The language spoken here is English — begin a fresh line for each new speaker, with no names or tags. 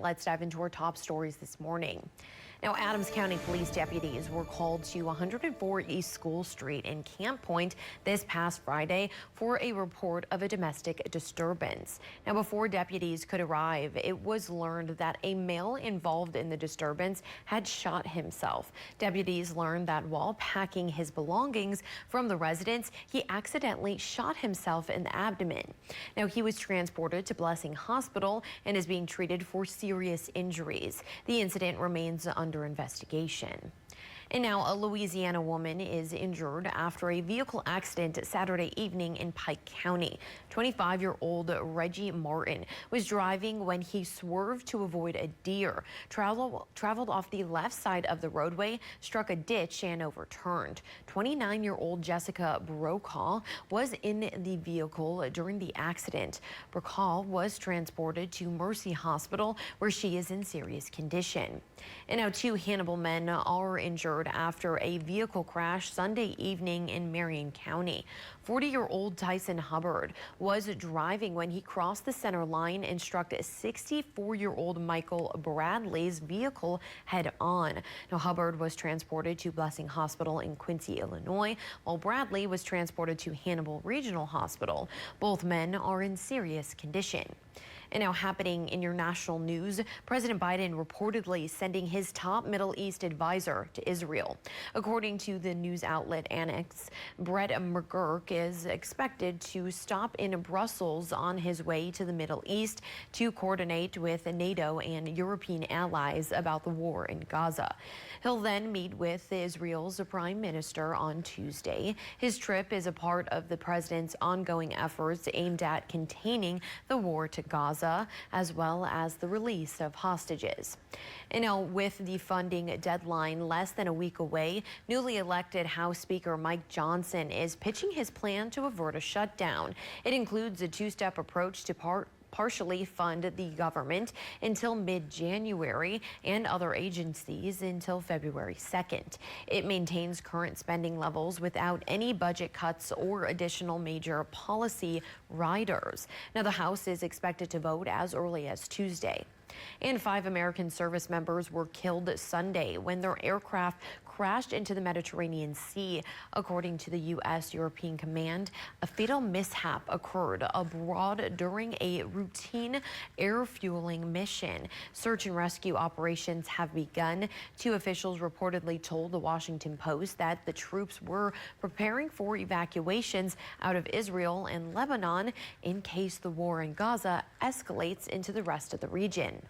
let's dive into our top stories this morning. Now, Adams County police deputies were called to 104 East School Street in Camp Point this past Friday for a report of a domestic disturbance. Now, before deputies could arrive, it was learned that a male involved in the disturbance had shot himself. Deputies learned that while packing his belongings from the residence, he accidentally shot himself in the abdomen. Now, he was transported to Blessing Hospital and is being treated for serious injuries. The incident remains under investigation. And now a Louisiana woman is injured after a vehicle accident Saturday evening in Pike County. 25-year-old Reggie Martin was driving when he swerved to avoid a deer, traveled off the left side of the roadway, struck a ditch and overturned. 29-year-old Jessica Brokaw was in the vehicle during the accident. Brokaw was transported to Mercy Hospital where she is in serious condition. And now 2 Hannibal men are injured after a vehicle crash Sunday evening in Marion County. 40-year-old Tyson Hubbard was driving when he crossed the center line and struck 64-year-old Michael Bradley's vehicle head-on. Now, Hubbard was transported to Blessing Hospital in Quincy, Illinois, while Bradley was transported to Hannibal Regional Hospital. Both men are in serious condition. And now happening in your national news, President Biden reportedly sending his top Middle East advisor to Israel. According to the news outlet Annex, Brett McGurk is expected to stop in Brussels on his way to the Middle East to coordinate with NATO and European allies about the war in Gaza. He'll then meet with Israel's prime minister on Tuesday. His trip is a part of the president's ongoing efforts aimed at containing the war to Gaza, as well as the release of hostages. And now, with the funding deadline less than a week away, newly elected House Speaker Mike Johnson is pitching his plan to avert a shutdown. It includes a 2-step approach to partially fund the government until mid-January and other agencies until February 2nd. It maintains current spending levels without any budget cuts or additional major policy riders. Now, the House is expected to vote as early as Tuesday. And 5 American service members were killed Sunday when their aircraft crashed into the Mediterranean Sea. According to the U.S. European Command, a fatal mishap occurred abroad during a routine air fueling mission. Search and rescue operations have begun. 2 officials reportedly told the Washington Post that the troops were preparing for evacuations out of Israel and Lebanon in case the war in Gaza escalates into the rest of the region.